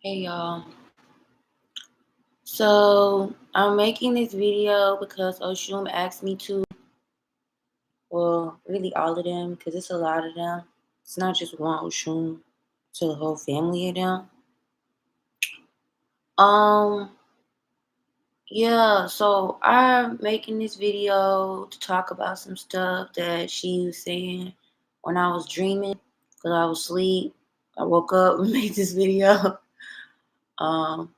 Hey y'all. So I'm making this video because Oxum asked me to. Well, really all of them, because it's a lot of them. It's not just one Oxum, it's a whole family of them. Um, yeah, so I'm making this video to talk about some stuff that she was saying when I was dreaming, because I was asleep. I woke up and made this video. Um,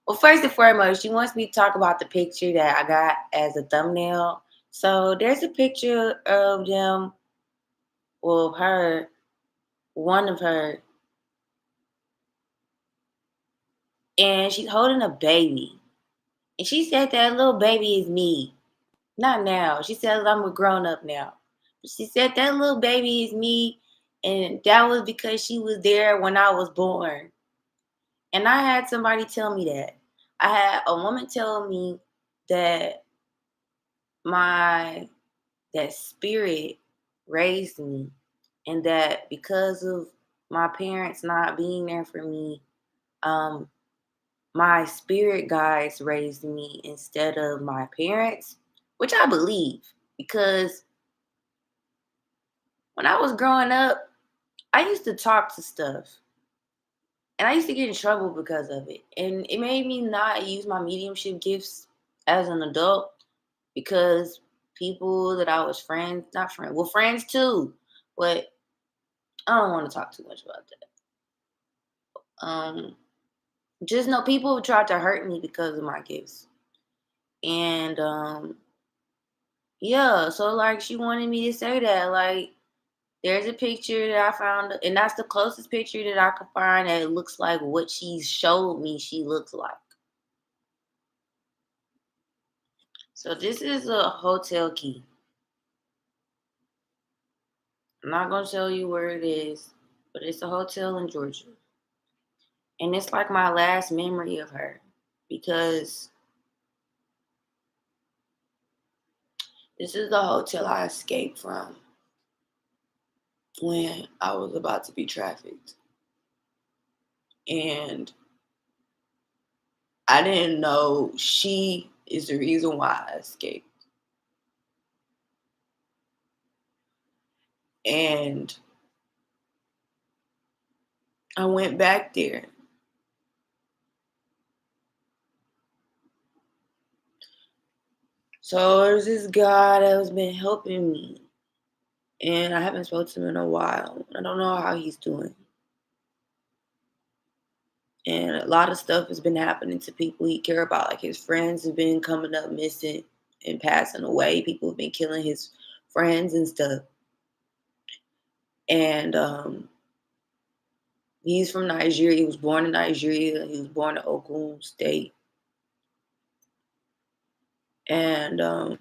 Well, first and foremost, she wants me to talk about the picture that I got as a thumbnail. So there's a picture of them, well, her, one of her, and she's holding a baby. And she said that little baby is me. Not now. She says I'm a grown up now. But she said that little baby is me, and that was because she was there when I was born. And I had somebody tell me that. I had a woman tell me that my that spirit raised me, and that because of my parents not being there for me, um my spirit guides raised me instead of my parents, which I believe, because when I was growing up, I used to talk to stuff, and I used to get in trouble because of it, and it made me not use my mediumship gifts as an adult, because people that I was friends, not friends, well, friends too, but I don't want to talk too much about that. Just know people tried to hurt me because of my gifts. And yeah, so like she wanted me to say that. Like, there's a picture that I found, and that's the closest picture that I could find that looks like what she showed me she looks like. So this is a hotel key. I'm not gonna tell you where it is, but it's a hotel in Georgia. And it's like my last memory of her, because this is the hotel I escaped from when I was about to be trafficked. And I didn't know she is the reason why I escaped. And I went back there. So there's this guy that has been helping me, and I haven't spoken to him in a while. I don't know how he's doing. And a lot of stuff has been happening to people he care about. Like, his friends have been coming up missing and passing away. People have been killing his friends and stuff. And he's from Nigeria. He was born in Nigeria. He was born in Oxum State. And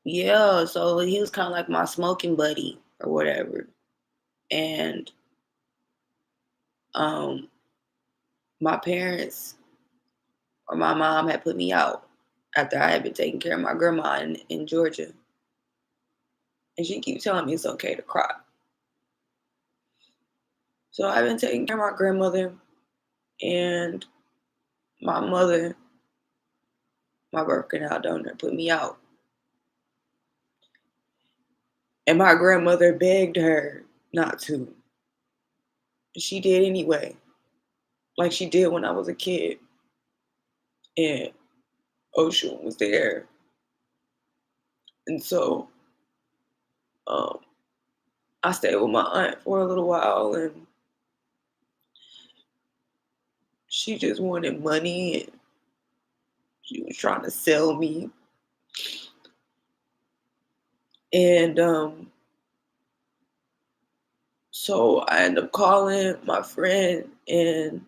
yeah, so he was kind of like my smoking buddy or whatever. And um my parents, or my mom, had put me out after I had been taking care of my grandma in Georgia. And she keeps telling me it's okay to cry. So I've been taking care of my grandmother, and my mother, my birth canal donor, put me out. And my grandmother begged her not to. She did anyway, like she did when I was a kid. And Ocean was there. And so um, I stayed with my aunt for a little while, and she just wanted money, and she was trying to sell me. And so I ended up calling my friend, and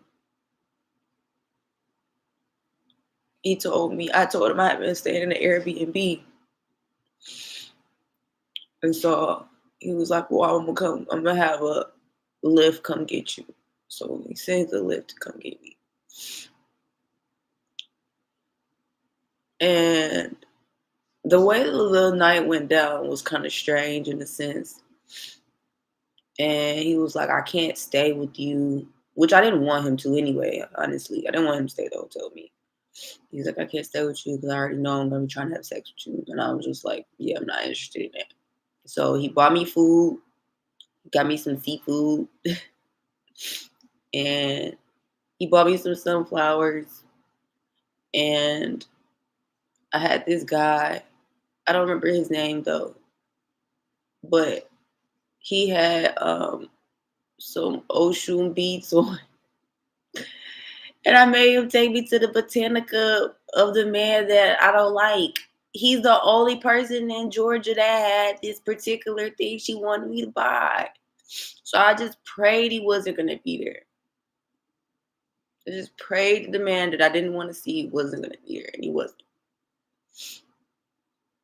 I told him I had been staying in an Airbnb. And so he was like, well, I'm gonna have a Lyft come get you. So he sent the Lyft to come get me. And the way the little night went down was kind of strange, in a sense. And he was like, I can't stay with you, which I didn't want him to anyway, honestly. I didn't want him to stay at the hotel with me. He's like, I can't stay with you because I already know I'm going to be trying to have sex with you. And I was just like, yeah, I'm not interested in that. So he bought me food, got me some seafood, and he bought me some sunflowers. And I had this guy, I don't remember his name though, but he had some Oxum beads on. And I made him take me to the Botanica of the man that I don't like. He's the only person in Georgia that had this particular thing she wanted me to buy. So I just prayed he wasn't going to be there. I just prayed the man that I didn't want to see wasn't going to be there, and he wasn't.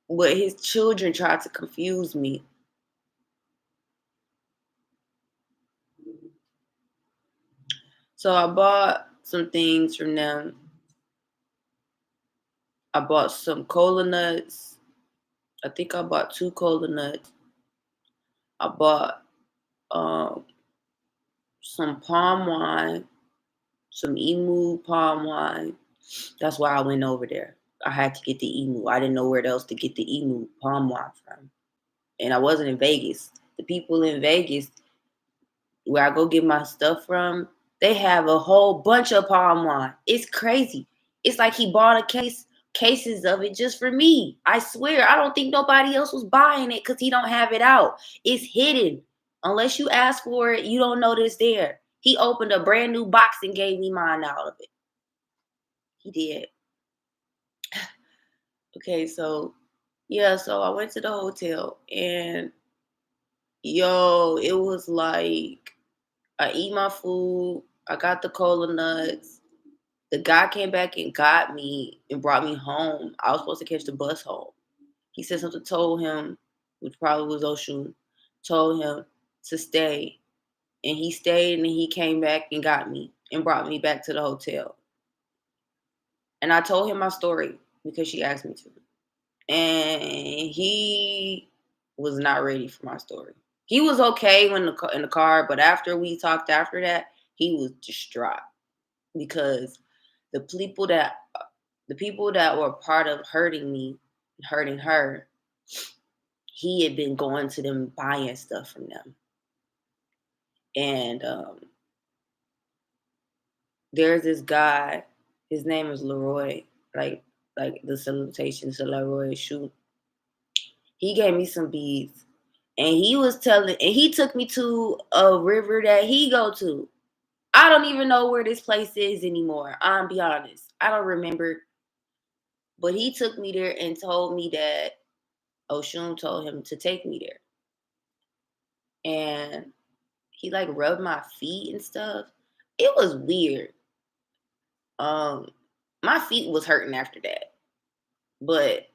But his children tried to confuse me. So I bought some things from them. I bought some cola nuts. I think I bought 2 cola nuts. I bought some palm wine, some emu palm wine. That's why I went over there. I had to get the emu. I didn't know where else to get the emu palm wine from. And I wasn't in Vegas. The people in Vegas, where I go get my stuff from, they have a whole bunch of palm wine. It's crazy. It's like he bought cases of it just for me. I swear, I don't think nobody else was buying it because he don't have it out. It's hidden. Unless you ask for it, you don't know it's there. He opened a brand new box and gave me mine out of it. He did. Okay, so yeah, so I went to the hotel and yo, it was like I eat my food, I got the cola nuts. The guy came back and got me and brought me home. I was supposed to catch the bus home. He said something told him, which probably was Oshun, told him to stay. And he stayed and then he came back and got me and brought me back to the hotel. And I told him my story because she asked me to. And he was not ready for my story. He was okay when in the car, but after we talked after that, he was distraught because the people that were part of hurting me, hurting her, he had been going to them buying stuff from them. And there's this guy, his name is Leroy, like the salutation to Leroy shoot. He gave me some beads. And he took me to a river that he go to. I don't even know where this place is anymore. I'll be honest. I don't remember. But he took me there and told me that Oshun told him to take me there. And he like rubbed my feet and stuff. It was weird. My feet was hurting after that. But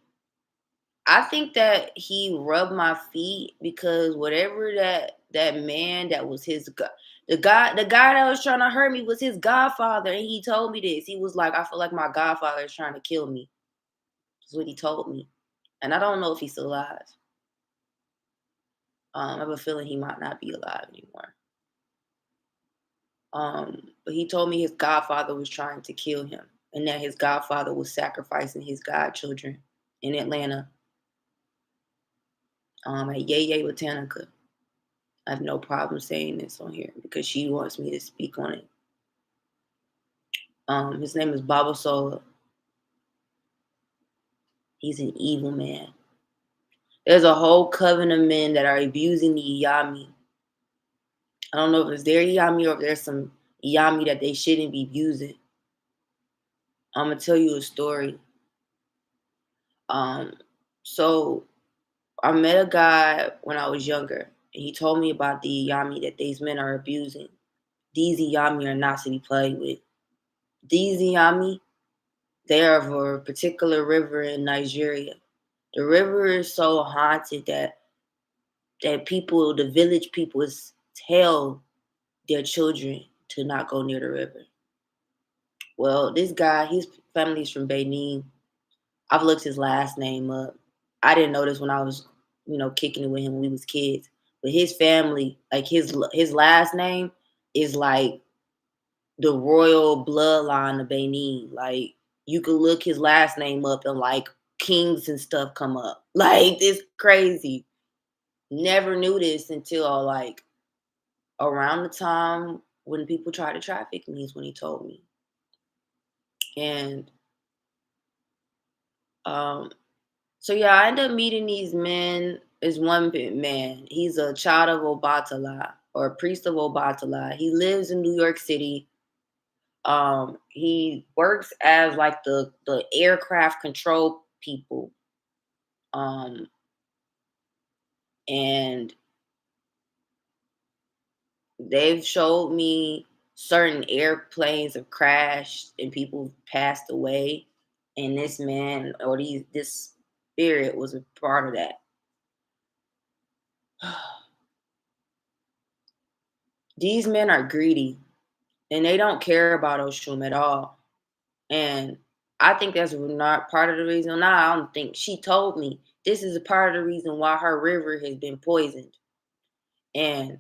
I think that he rubbed my feet because whatever that man that was the guy that was trying to hurt me was his godfather, and he told me this. He was like, I feel like my godfather is trying to kill me. That's what he told me. And I don't know if he's still alive. I have a feeling he might not be alive anymore. But he told me his godfather was trying to kill him and that his godfather was sacrificing his godchildren in Atlanta at Yay Botanica. I have no problem saying this on here because she wants me to speak on it. His name is Baba Sola. He's an evil man. There's a whole coven of men that are abusing the Iyami. I don't know if it's their Iyami or if there's some Iyami that they shouldn't be abusing. I'm going to tell you a story. So I met a guy when I was younger, and he told me about the Iyami that these men are abusing. These Iyami are not to be played with. These Iyami, they are of a particular river in Nigeria. The river is so haunted that the village people tell their children to not go near the river. Well, this guy, his family's from Benin. I've looked his last name up. I didn't know this when I was, kicking it with him when we was kids. But his family, like his last name is like the royal bloodline of Benin. Like you could look his last name up and like kings and stuff come up. Like it's crazy. Never knew this until like around the time when people tried to traffic me is when he told me. And um so yeah, I ended up meeting these men. Is one man. He's a child of Obatala or a priest of Obatala. He lives in New York City. He works as like the aircraft control people. Um, and they've showed me certain airplanes have crashed and people passed away. And this man or this spirit was a part of that. These men are greedy and they don't care about Oshun at all. And I think that's not part of the reason. Now I don't think she told me this is a part of the reason why her river has been poisoned. And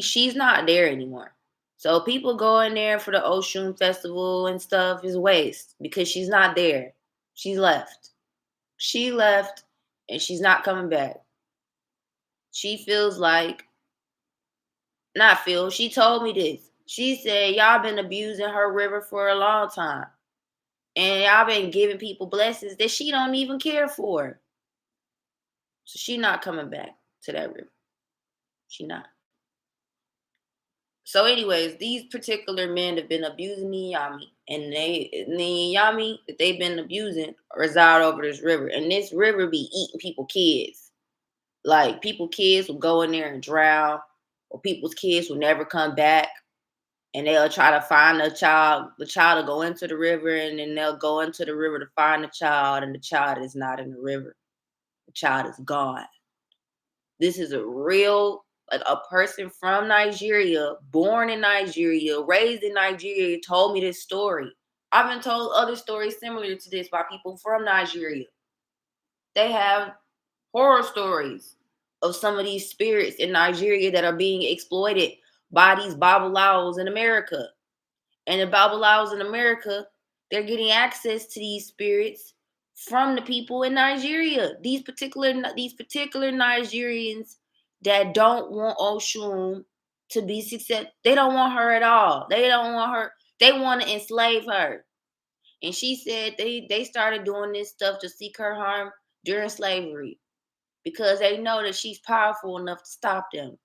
she's not there anymore. So people going there for the Oshun festival and stuff is waste because she's not there. She's left. She left and she's not coming back. She feels like not feel. She told me this. She said y'all been abusing her river for a long time. And y'all been giving people blessings that she don't even care for. So she not coming back to that river. She not. So, anyways, these particular men have been abusing the Yami, and the Yami that they've been abusing reside over this river, and this river be eating people kids. Like people kids will go in there and drown, or people's kids will never come back, and they'll try to find the child. The child will go into the river, and then they'll go into the river to find the child, and the child is not in the river. The child is gone. This is a real, like a person from Nigeria, born in Nigeria, raised in Nigeria, told me this story. I've been told other stories similar to this by people from Nigeria. They have horror stories of some of these spirits in Nigeria that are being exploited by these Babalaos in America. And the Babalaos in America, they're getting access to these spirits from the people in Nigeria. These particular Nigerians that don't want Oshun to be success. They don't want her at all. They don't want her. They want to enslave her. And she said they started doing this stuff to seek her harm during slavery because they know that she's powerful enough to stop them.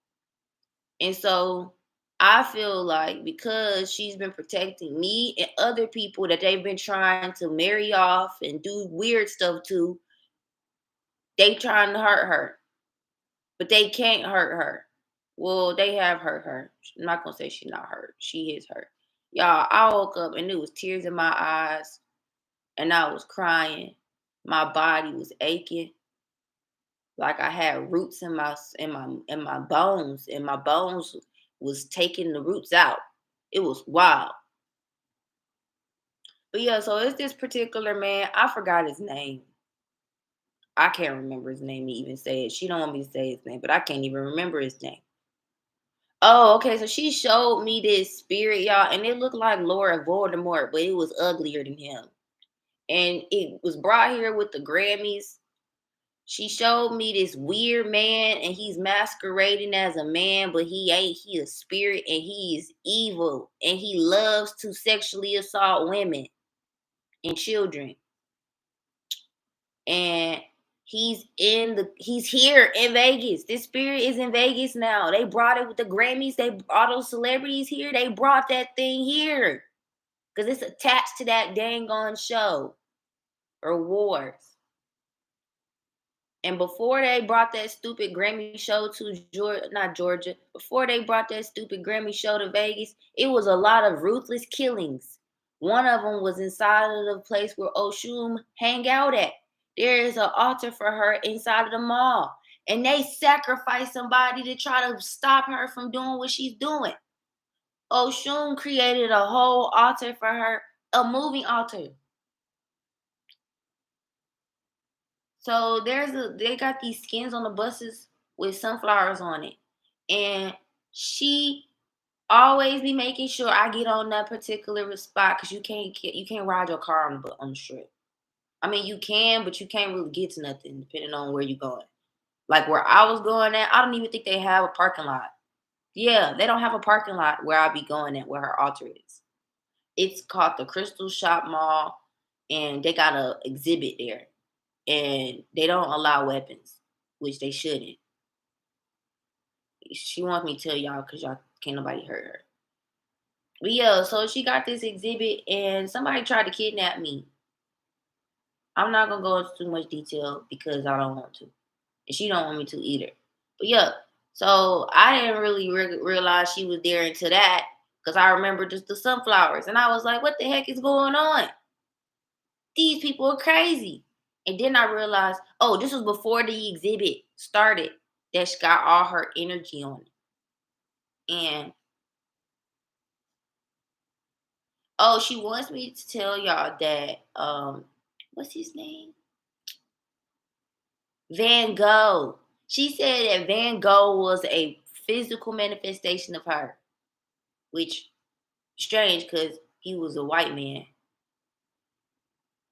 And so I feel like because she's been protecting me and other people that they've been trying to marry off and do weird stuff to, they trying to hurt her. But they can't hurt her. Well, they have hurt her. I'm not gonna say she's not hurt. She is hurt. Y'all, I woke up and there was tears in my eyes and I was crying. My body was aching. Like I had roots in my bones, and my bones was taking the roots out. It was wild. But yeah, so it's this particular man. I forgot his name. I can't remember his name to even say it. She don't want me to say his name, but I can't even remember his name. Oh, okay. So she showed me this spirit, y'all, and it looked like Lord Voldemort, but it was uglier than him. And it was brought here with the Grammys. She showed me this weird man, and he's masquerading as a man, but he ain't. He a spirit, and he is evil, and he loves to sexually assault women and children. And he's here in Vegas. This spirit is in Vegas now. They brought it with the Grammys. They all those celebrities here. They brought that thing here because it's attached to that dang on show or wars. And before they brought that stupid Grammy show to Georgia, not Georgia, before they brought that stupid Grammy show to Vegas, it was a lot of ruthless killings. One of them was inside of the place where Oshun hang out at. There is an altar for her inside of the mall. And they sacrificed somebody to try to stop her from doing what she's doing. Oshun created a whole altar for her, a moving altar. So they got these skins on the buses with sunflowers on it. And she always be making sure I get on that particular spot because you can't ride your car on the strip. I mean, you can, but you can't really get to nothing depending on where you're going. Like where I was going at, I don't even think they have a parking lot. Yeah, they don't have a parking lot where I be going at where her altar is. It's called the Crystal Shop Mall, and they got a exhibit there, and they don't allow weapons, which they shouldn't. She wants me to tell y'all because y'all can't nobody hurt her. But yeah, so she got this exhibit, and somebody tried to kidnap me. I'm not gonna go into too much detail because I don't want to, and she don't want me to either. But yeah, so I didn't really realize she was there into that because I remember just the sunflowers, and I was like, "What the heck is going on? These people are crazy." And then I realized, oh, this was before the exhibit started. That she got all her energy on it, and oh, she wants me to tell y'all that what's his name? Van Gogh. She said that Van Gogh was a physical manifestation of her, which strange because he was a white man.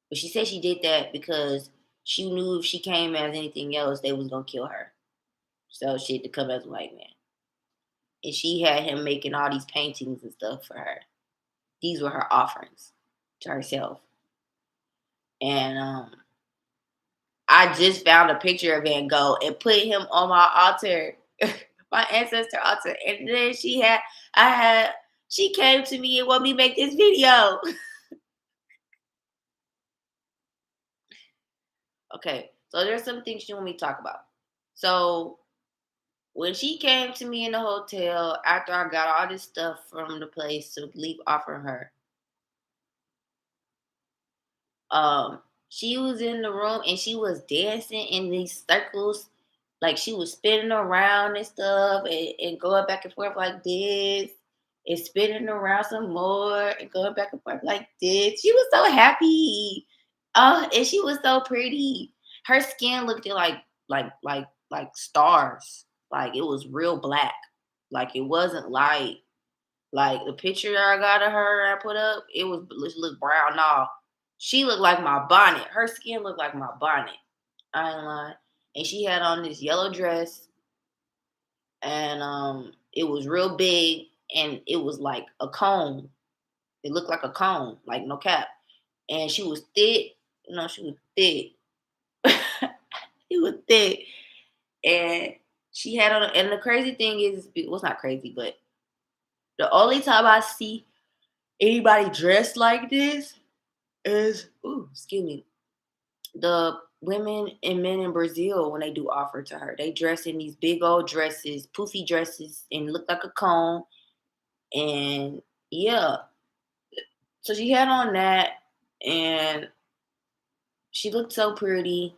But she said she did that because she knew if she came as anything else, they was gonna kill her. So she had to come as a white man. And she had him making all these paintings and stuff for her. These were her offerings to herself. And I just found a picture of Van Gogh and put him on my altar, my ancestor altar. And then she came to me and wanted me to make this video. Okay, so there's some things she want me to talk about. So when she came to me in the hotel after I got all this stuff from the place to leave offering her, um she was in the room and she was dancing in these circles, like she was spinning around and stuff, and going back and forth like this, and spinning around some more and going back and forth like this. She was so happy. And she was so pretty. Her skin looked like stars. Like it was real black. Like it wasn't light. Like the picture I got of her I put up, it looked brown. No, she looked like my bonnet. Her skin looked like my bonnet. I ain't lying. And she had on this yellow dress, and it was real big, and it was like a cone. It looked like a cone, like no cap. And she was thick. She was thick. She was thick, and she had on. And the crazy thing is, well, it's not crazy, but the only time I see anybody dressed like this is, ooh, excuse me, the women and men in Brazil when they do offer to her. They dress in these big old dresses, poofy dresses, and look like a cone. And yeah, so she had on that, and she looked so pretty.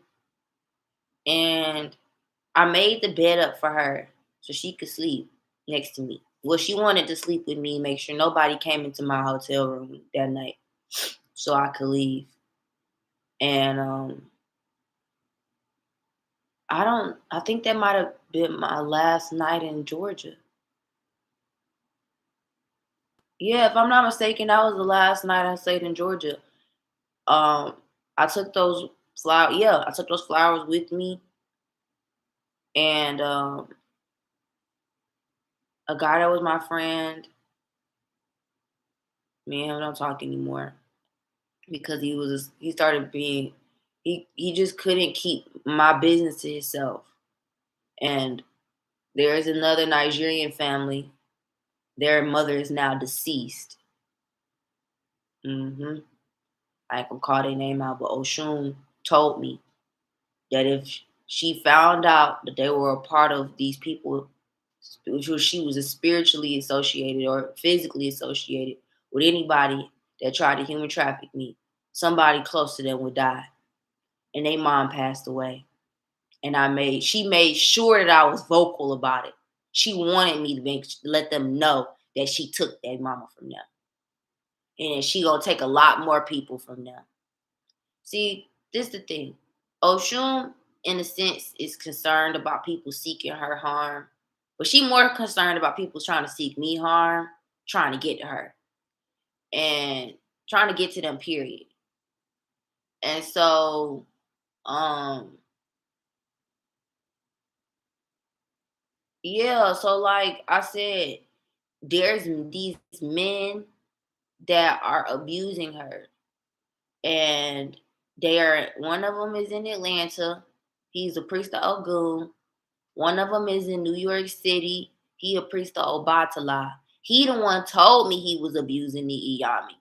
And I made the bed up for her so she could sleep next to me. Well, she wanted to sleep with me, make sure nobody came into my hotel room that night so I could leave. And I think that might have been my last night in Georgia. Yeah, if I'm not mistaken, that was the last night I stayed in Georgia. Um, I took those flowers. Yeah, I took those flowers with me, and a guy that was my friend. Me and him don't talk anymore because he started being he just couldn't keep my business to himself. And there is another Nigerian family. Their mother is now deceased. I can call their name out, but Oshun told me that if she found out that they were a part of these people, she was spiritually associated or physically associated with anybody that tried to human traffic me, somebody close to them would die. And their mom passed away. And she made sure that I was vocal about it. She wanted me to let them know that she took that mama from them. And she gonna take a lot more people from them. See, this is the thing. Oshun in a sense, is concerned about people seeking her harm, but she more concerned about people trying to seek me harm, trying to get to her, and trying to get to them. Period. And so, um, yeah. So, like I said, there's these men that are abusing her, and they are. One of them is in Atlanta. He's a priest of Ogun. One of them is in New York City. He a priest of Obatala. He the one told me he was abusing the Iyami.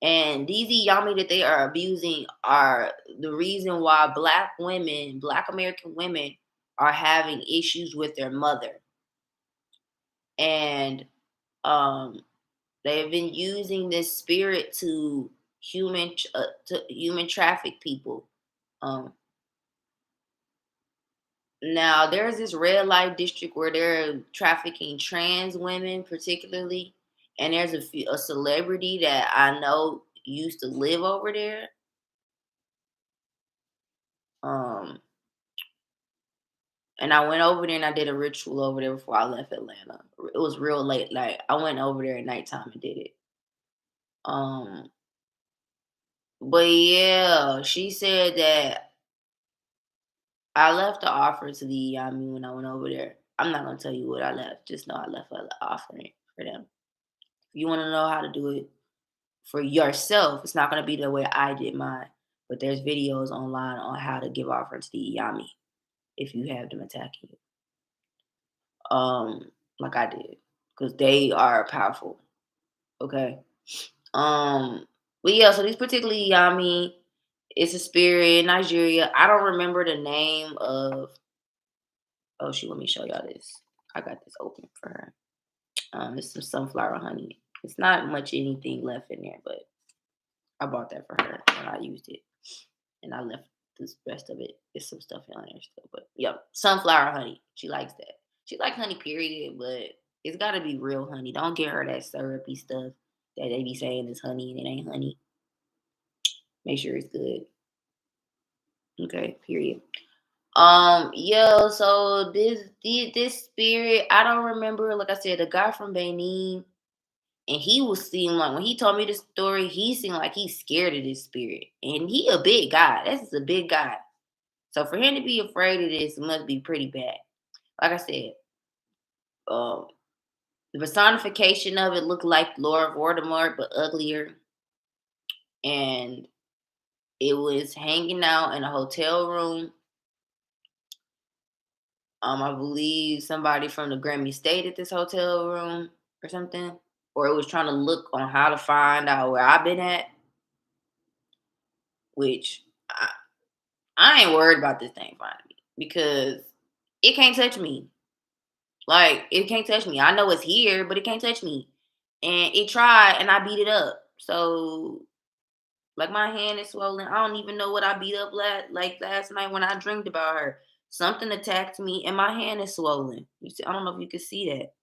And these Iyami that they are abusing are the reason why Black women, Black American women, are having issues with their mother. And um, they've been using this spirit to human traffic people. Um, Now, there's this red light district where they're trafficking trans women, particularly, and there's a celebrity that I know used to live over there. Um, and I went over there and I did a ritual over there before I left Atlanta. It was real late. Like I went over there at nighttime and did it. Um, but yeah, she said that I left the offer to the Yami when I went over there. I'm not gonna tell you what I left. Just know I left an offering for them. If you want to know how to do it for yourself, it's not going to be the way I did mine. But there's videos online on how to give offerings to the Yami if you have them attacking you. Like I did. Because they are powerful. Okay. But yeah, so these particular Yami, it's a spirit in Nigeria. I don't remember the name of let me show y'all this. I got this open for her. It's some sunflower honey. It's not much anything left in there, but I bought that for her and I used it. And I left the rest of it. There's some stuff in there still. But yeah, sunflower honey. She likes that. She like honey, period, but it's gotta be real honey. Don't get her that syrupy stuff that they be saying is honey and it ain't honey. Make sure it's good. Okay, period. Yeah, so this spirit, I don't remember, like I said, the guy from Benin, and he was seeing like when he told me this story, he seemed like he's scared of this spirit. And he a big guy. This is a big guy. So for him to be afraid of this must be pretty bad. Like I said, um, the personification of it looked like Lord Voldemort, but uglier. And it was hanging out in a hotel room. I believe somebody from the Grammy stayed at this hotel room or something. Or it was trying to look on how to find out where I've been at, which I ain't worried about this thing finding me because it can't touch me. Like, it can't touch me. I know it's here, but it can't touch me. And it tried and I beat it up. So like my hand is swollen. I don't even know what I beat up last night when I dreamed about her. Something attacked me and my hand is swollen. You see, I don't know if you can see that.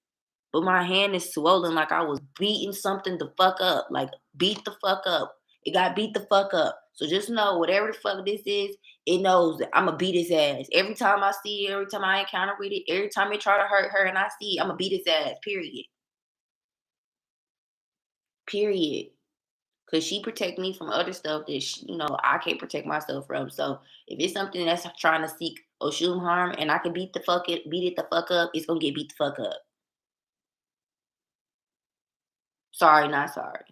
But my hand is swollen like I was beating something the fuck up. Like beat the fuck up. It got beat the fuck up. So just know whatever the fuck this is, it knows that I'ma beat his ass. Every time I see it, every time I encounter with it, every time it try to hurt her and I see it, I'ma beat his ass. Period. Period. Cause she protect me from other stuff that I can't protect myself from. So if it's something that's trying to seek Oshun harm and I can beat it the fuck up, it's gonna get beat the fuck up. Sorry, not sorry.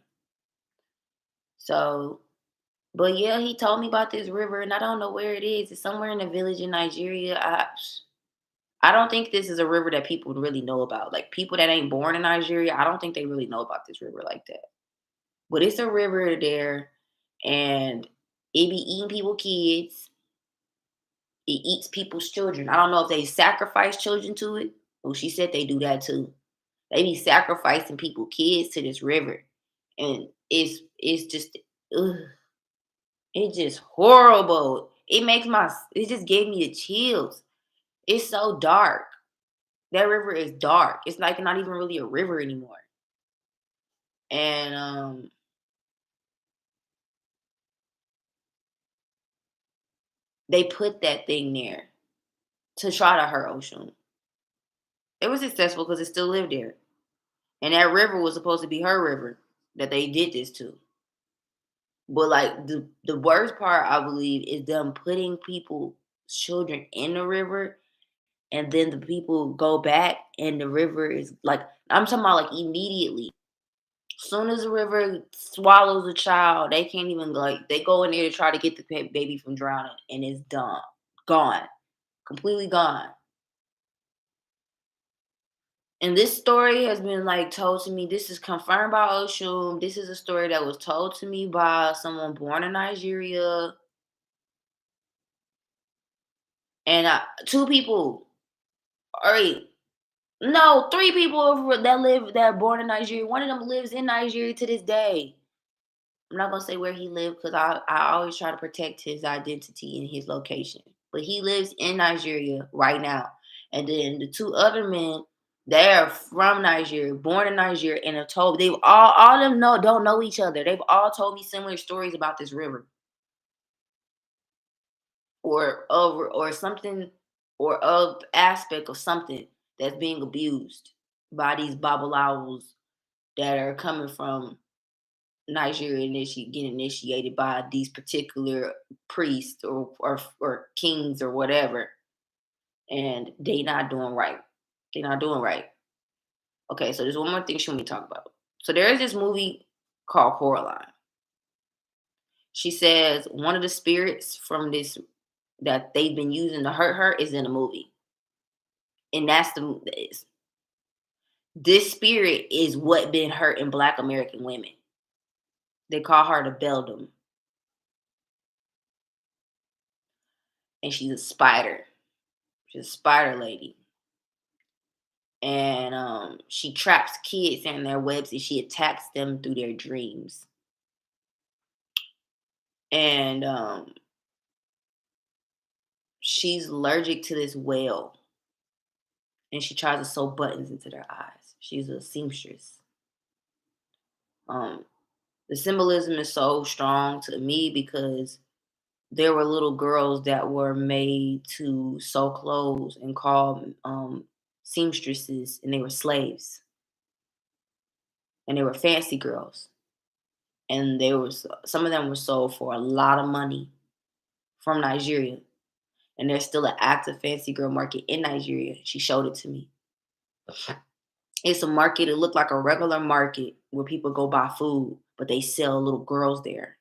So but yeah, he told me about this river, and I don't know where it is. It's somewhere in a village in Nigeria. I don't think this is a river that people really know about. Like people that ain't born in Nigeria, I don't think they really know about this river like that. But it's a river there, and it be eating people kids. It eats people's children. I don't know if they sacrifice children to it. Well, she said they do that too. They be sacrificing people kids to this river, and it's just ugh. It's just horrible. It just gave me the chills. It's so dark. That river is dark. It's like not even really a river anymore. And They put that thing there to try to hurt Oshun. It was successful because it still lived there. And that river was supposed to be her river that they did this to. But like the worst part, I believe, is them putting people, children in the river, and then the people go back and the river is like, I'm talking about like immediately. Soon as the river swallows a child, they can't even like they go in there to try to get the baby from drowning, and it's done, gone, completely gone. And this story has been like told to me. This is confirmed by Oshun. This is a story that was told to me by someone born in Nigeria, and two people, or no, three people that are born in Nigeria. One of them lives in Nigeria to this day. I'm not gonna say where he lived because I always try to protect his identity and his location. But he lives in Nigeria right now. And then the two other men, they are from Nigeria, born in Nigeria, and have told they've all of them don't know each other. They've all told me similar stories about this river or something or of aspect of something that's being abused by these babalawos that are coming from Nigeria, and get initiated by these particular priests or kings or whatever, and they not doing right. They not doing right. Okay, so there's one more thing she want me to talk about. So there is this movie called Coraline. She says one of the spirits from this that they've been using to hurt her is in the movie, and that's this spirit is what been hurting Black American women. They call her the Beldam, and she's a spider. She's a spider lady. And she traps kids in their webs and she attacks them through their dreams. And she's allergic to this whale, and she tries to sew buttons into their eyes. She's a seamstress. Um, the symbolism is so strong to me because there were little girls that were made to sew clothes and called seamstresses, and they were slaves, and they were fancy girls, and they were some of them were sold for a lot of money from Nigeria, and there's still an active fancy girl market in Nigeria. She showed it to me. It's a market. It looked like a regular market where people go buy food, but they sell little girls there,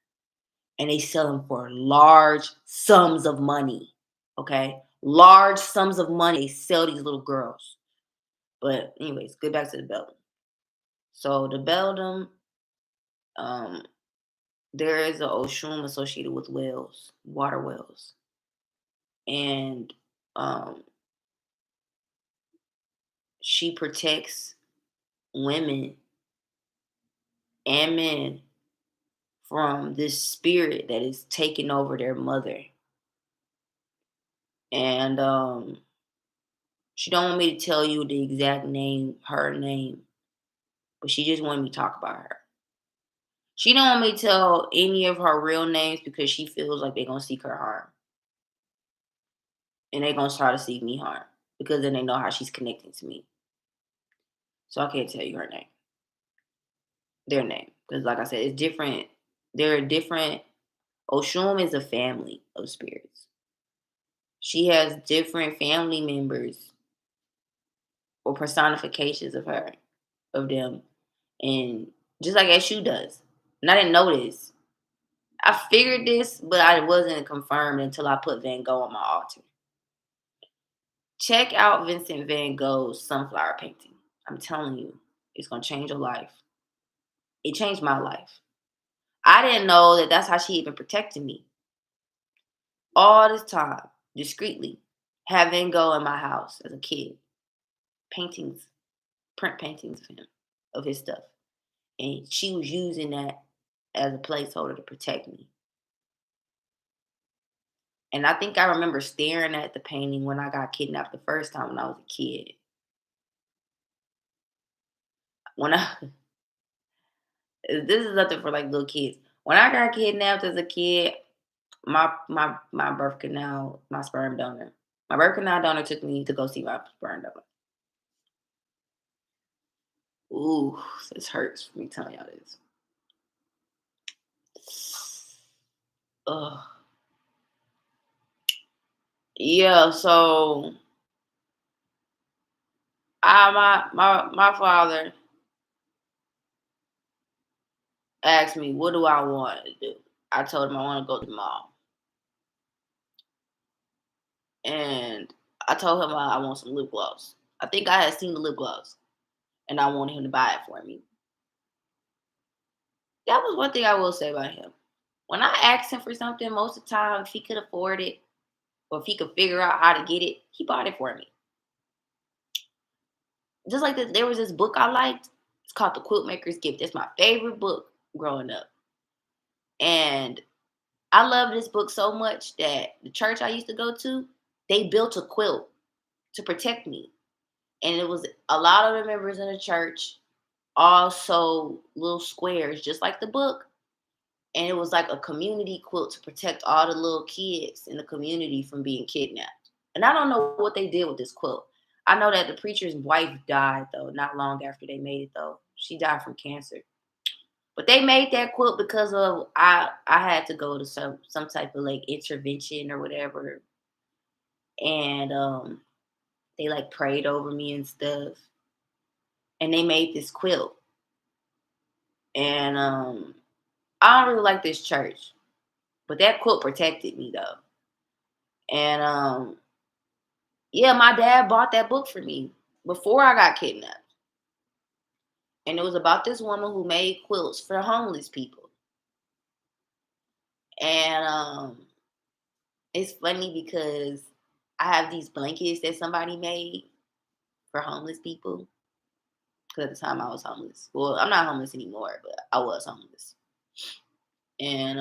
and they sell them for large sums of money. Okay, large sums of money. They sell these little girls. But anyways, get back to the Beldam. So the Beldam, um, there is a Oshun associated with whales, water whales, and um, she protects women and men from this spirit that is taking over their mother. And she don't want me to tell you the exact name, her name, but she just wanted me to talk about her. She don't want me to tell any of her real names because she feels like they're gonna seek her harm. And they're gonna try to seek me harm because then they know how she's connecting to me. So I can't tell you her name. Their name. Because like I said, it's different. There are different. Oshun is a family of spirits. She has different family members or personifications of her, of them. And just like Eshu does. And I didn't know this. I figured this, but I wasn't confirmed until I put Van Gogh on my altar. Check out Vincent Van Gogh's sunflower painting. I'm telling you, it's going to change your life. It changed my life. I didn't know that that's how she even protected me. All this time, discreetly, had Van Gogh in my house as a kid. Paintings, print paintings of him, of his stuff. And she was using that as a placeholder to protect me. And I think I remember staring at the painting when I got kidnapped the first time when I was a kid. When I this is nothing for like little kids. When I got kidnapped as a kid, My birth canal, my sperm donor. My birth canal donor took me to go see my sperm donor. Ooh, this hurts for me telling y'all this. Ugh. Yeah, so my father asked me, what do I want to do? I told him I want to go to the mall. And I told him I want some lip gloss. I think I had seen the lip gloss and I wanted him to buy it for me. That was one thing I will say about him. When I asked him for something, most of the time, if he could afford it or if he could figure out how to get it, he bought it for me. Just like this, there was this book I liked. It's called The Quilt Maker's Gift. It's my favorite book growing up. And I love this book so much that the church I used to go to, they built a quilt to protect me. And it was a lot of the members in the church, also little squares, just like the book. And it was like a community quilt to protect all the little kids in the community from being kidnapped. And I don't know what they did with this quilt. I know that the preacher's wife died, though, not long after they made it, though. She died from cancer. But they made that quilt because of I had to go to some type of like intervention or whatever. And they like prayed over me and stuff. And they made this quilt. And I don't really like this church. But that quilt protected me though. And yeah, my dad bought that book for me before I got kidnapped. And it was about this woman who made quilts for homeless people. And it's funny because I have these blankets that somebody made for homeless people. Because at the time I was homeless. Well, I'm not homeless anymore, but I was homeless. And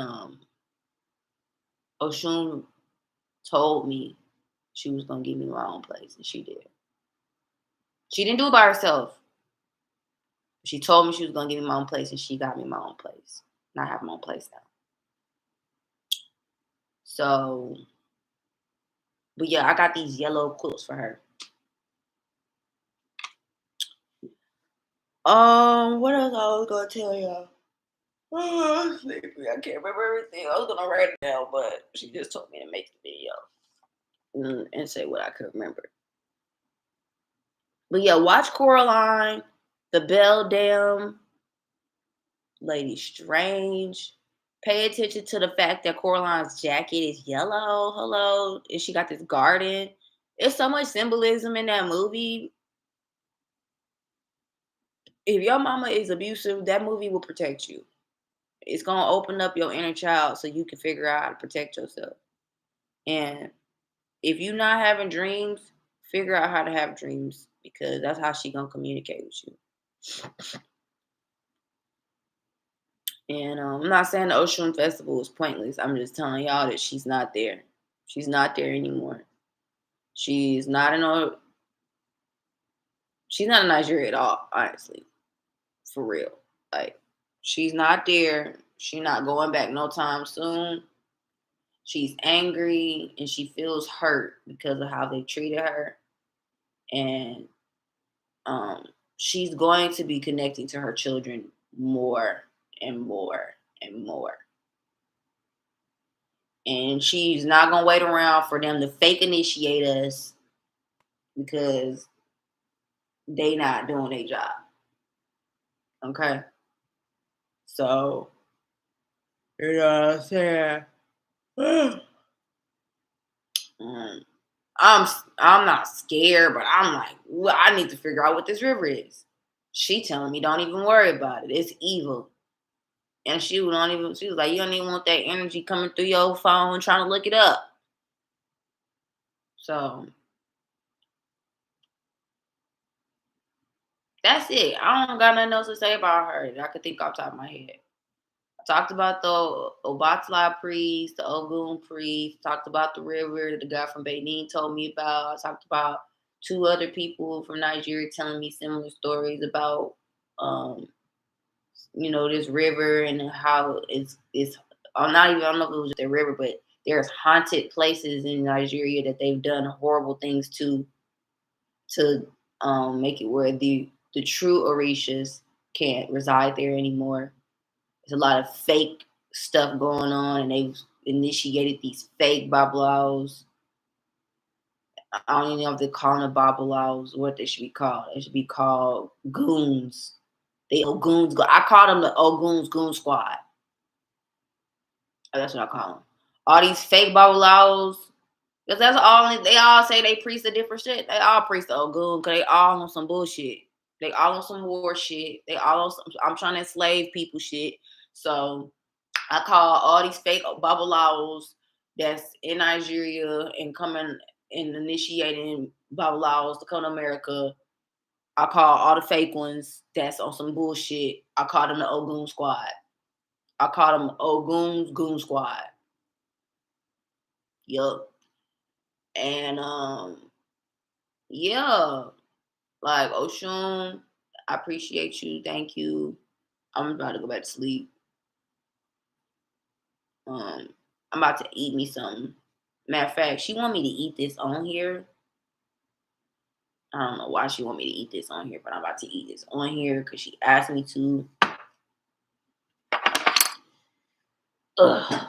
Oshun told me she was gonna give me my own place, and she did. She didn't do it by herself. She told me she was gonna give me my own place, and she got me my own place. And I have my own place now. So, but yeah, I got these yellow quilts for her. What else I was gonna tell y'all? Oh, I'm sleepy. I can't remember everything. I was gonna write it down, but she just told me to make the video and say what I could remember. But yeah, watch Coraline, The Bell Dam, Lady Strange. Pay attention to the fact that Coraline's jacket is yellow. Hello. And she got this garden. There's so much symbolism in that movie. If your mama is abusive, that movie will protect you. It's going to open up your inner child so you can figure out how to protect yourself. And if you're not having dreams, figure out how to have dreams because that's how she going to communicate with you. And I'm not saying the Ocean Festival is pointless. I'm just telling y'all that she's not there. She's not there anymore. She's not she's not in Nigeria at all, honestly. For real. Like, she's not there. She's not going back no time soon. She's angry and she feels hurt because of how they treated her. And she's going to be connecting to her children more and more and more. And she's not gonna wait around for them to fake initiate us because they not doing their job. Okay. So, you know what I'm saying? I'm I'm not scared, but I'm like, well, I need to figure out what this river is. She telling me don't even worry about it. It's evil. And she was like, you don't even want that energy coming through your phone trying to look it up. So that's it. I don't got nothing else to say about her that I could think off the top of my head. I talked about the Obatala priest, the Ogun priest, talked about the river that the guy from Benin told me about. I talked about two other people from Nigeria telling me similar stories about this river and how it's I don't know if it was the river, but There's haunted places in Nigeria that they've done horrible things to make it where the true Orishas can't reside there anymore. There's a lot of fake stuff going on, and they've initiated these fake babalaos. I don't even know if they call them babalaos, what they should be called. They should be called goons. They Oguns. I call them the Oguns Goon Squad. That's what I call them. All these fake babalaos, because that's all they all say. They preach the different shit. They all preach the Ogun because they all on some bullshit. They all on some war shit. They all on some I'm trying to enslave people shit. So I call all these fake babalaos that's in Nigeria and coming and initiating babalaos to come to America. I call all the fake ones that's on some bullshit. I call them the Ogun Squad. I call them Ogun's Goon Squad. Yup. And yeah, like Oshun, I appreciate you. Thank you. I'm about to go back to sleep. I'm about to eat me something. Matter of fact, she want me to eat this on here. I don't know why she want me to eat this on here, but I'm about to eat this on here because she asked me to. Ugh.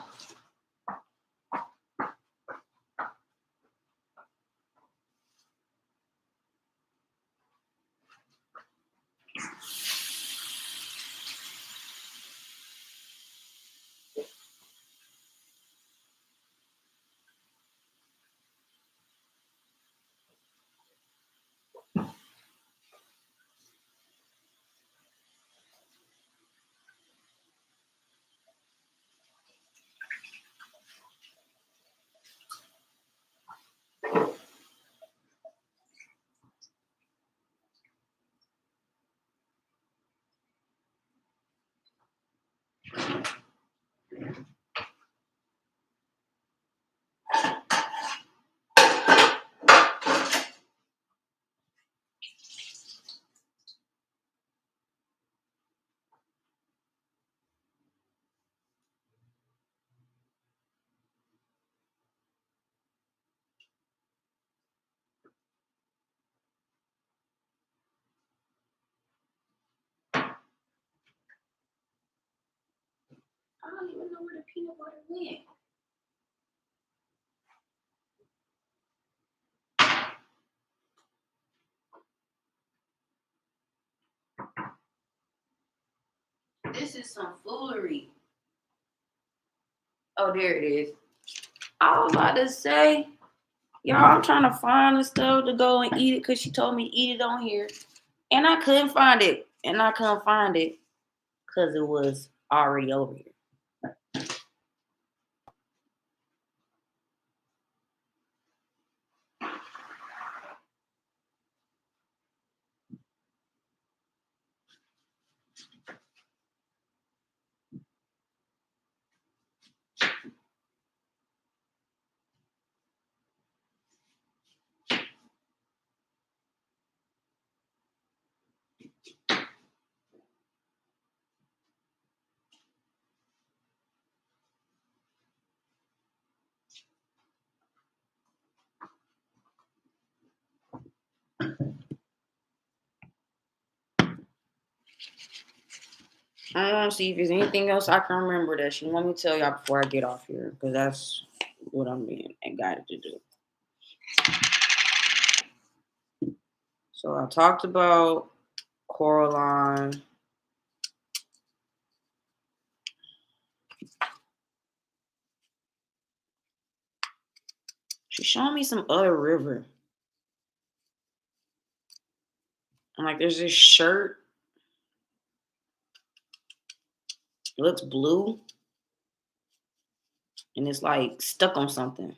I don't even know where the peanut butter went. This is some foolery. Oh, there it is. I was about to say, y'all, I'm trying to find the stuff to go and eat it because she told me to eat it on here. And I couldn't find it. And I couldn't find it because it was already over here. I want to see if there's anything else I can remember that she want me to tell y'all before I get off here, because that's what I'm being guided to do. So I talked about Coraline. She's showing me some other river. I'm like, there's this shirt. It looks blue. And it's like stuck on something.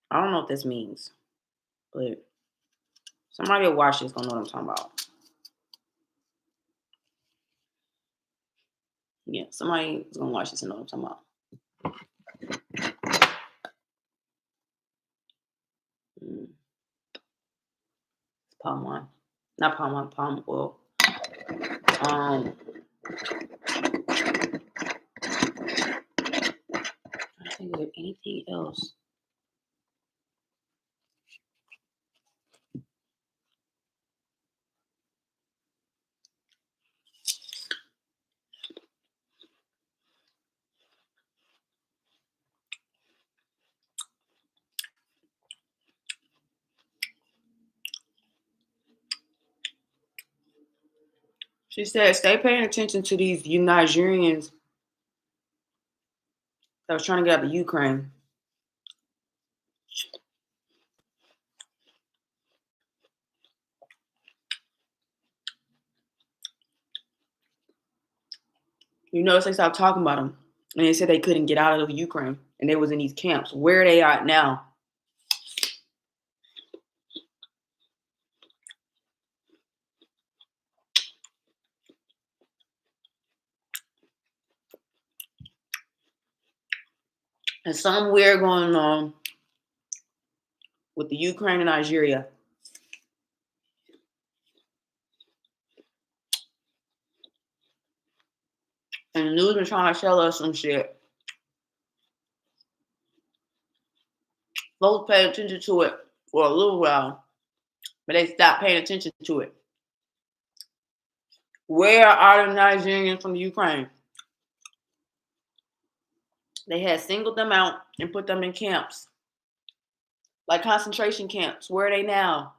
I don't know what this means. But somebody will watch this gonna know what I'm talking about. Yeah, somebody is gonna watch this and know what I'm talking about. Palm wine. Not palm wine, palm oil. Is there anything else? She said, stay paying attention to these Nigerians that was trying to get out of Ukraine. You notice they stopped talking about them. And they said they couldn't get out of Ukraine. And they was in these camps. Where are they at now? There's something weird going on with the Ukraine and Nigeria. And the news been trying to tell us some shit. Folks paid attention to it for a little while, but they stopped paying attention to it. Where are the Nigerians from the Ukraine? They had singled them out and put them in camps, like concentration camps. Where are they now?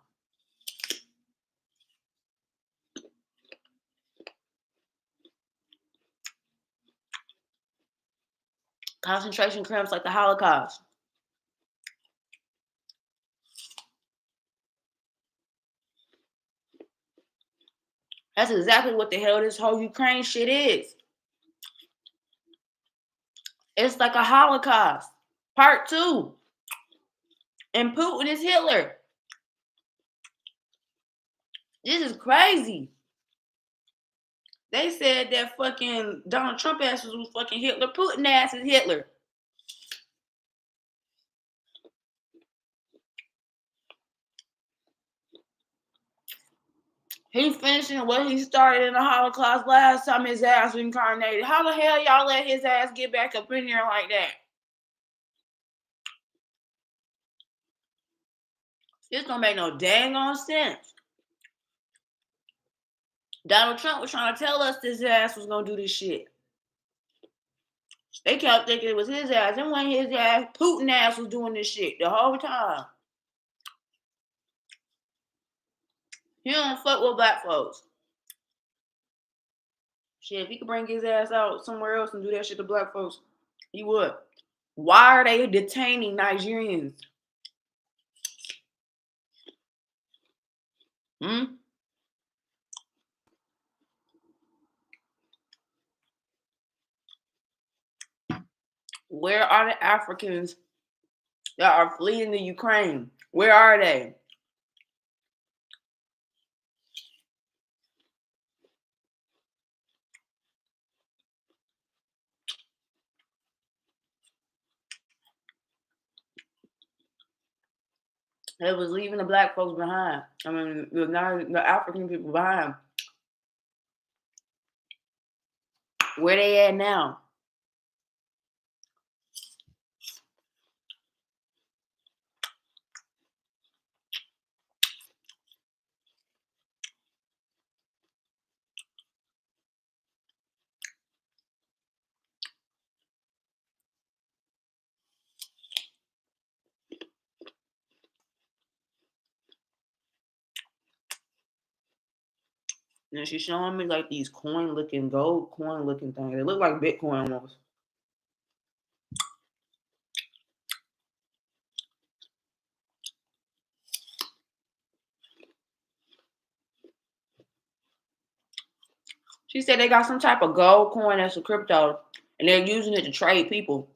Concentration camps like the Holocaust. That's exactly what the hell this whole Ukraine shit is. It's like a Holocaust, part 2. And Putin is Hitler. This is crazy. They said that fucking Donald Trump ass was fucking Hitler. Putin ass is Hitler. He's finishing what he started in the Holocaust last time his ass was incarnated. How the hell y'all let his ass get back up in here like that? This don't make no dang on sense. Donald Trump was trying to tell us this ass was gonna do this shit. They kept thinking it was his ass. And when his ass, Putin ass was doing this shit the whole time. He don't fuck with black folks. Shit, if he could bring his ass out somewhere else and do that shit to black folks, he would. Why are they detaining Nigerians? Where are the Africans that are fleeing the Ukraine? Where are they? They was leaving the black folks behind. I mean, the African people behind. Where they at now? And she's showing me like these gold coin looking things. They look like Bitcoin almost. She said they got some type of gold coin that's a crypto, and they're using it to trade people.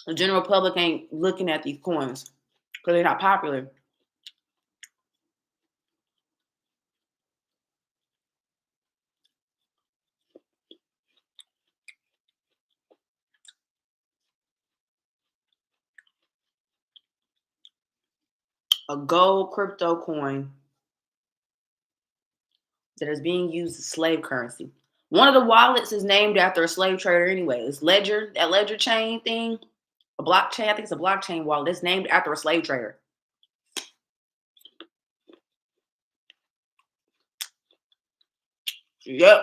The general public ain't looking at these coins because they're not popular. A gold crypto coin that is being used as slave currency. One of the wallets is named after a slave trader anyway. It's Ledger, that Ledger chain thing, a blockchain. I think it's a blockchain wallet. It's named after a slave trader. Yep.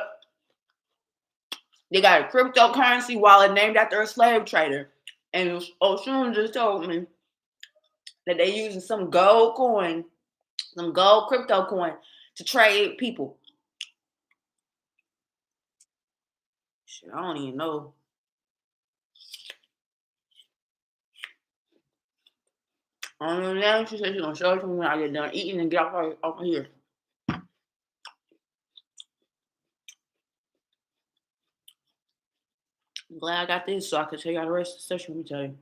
They got a cryptocurrency wallet named after a slave trader. And Oxum just told me that they using some gold coin, some gold crypto coin to trade people. Shit, I don't even know. I don't know now. She said she's gonna show it to me when I get done eating and get off of here. I'm glad I got this so I can tell y'all the rest of the session. Let me tell you.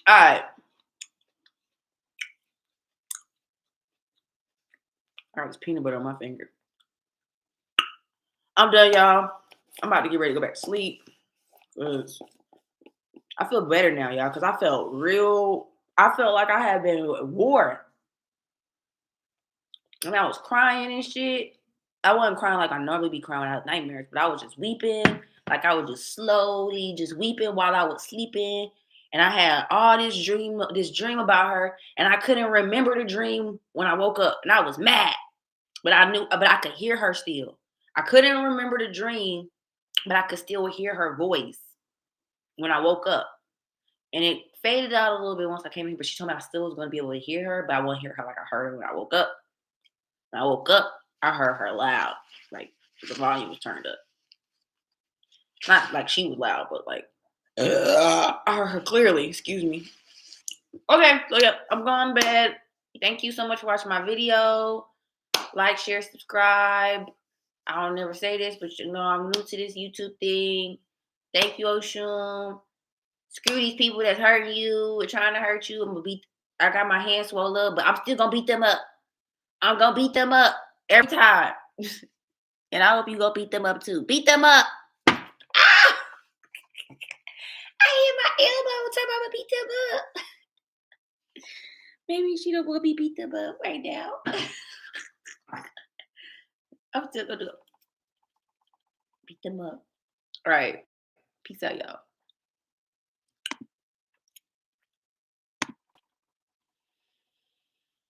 All right. All right, it's peanut butter on my finger. I'm done, y'all. I'm about to get ready to go back to sleep. I feel better now, y'all, because I felt like I had been at war. And I was crying and shit. I wasn't crying like I normally be crying out of nightmares, but I was just weeping. Like I was just slowly just weeping while I was sleeping. And I had all this dream about her. And I couldn't remember the dream when I woke up. And I was mad. But I could hear her still. I couldn't remember the dream, but I could still hear her voice when I woke up. And it faded out a little bit once I came in, but she told me I still was going to be able to hear her, but I won't hear her like I heard her when I woke up. When I woke up, I heard her loud, like the volume was turned up. Not like she was loud, but like I heard her clearly. Excuse me. Okay, so yep, I'm going to bed. Thank you so much for watching my video. Like, share, subscribe. I don't never say this, but you know I'm new to this YouTube thing. Thank you, Oxum. Screw these people that's hurting you or trying to hurt you. I got my hands swollen up, but I'm still gonna beat them up. I'm gonna beat them up every time. And I hope you go beat them up too. Beat them up. Ah! I hit my elbow. Time I'm gonna beat them up. Maybe she don't want me beat them up right now. I'm still gonna beat them up. All right. Peace out, y'all.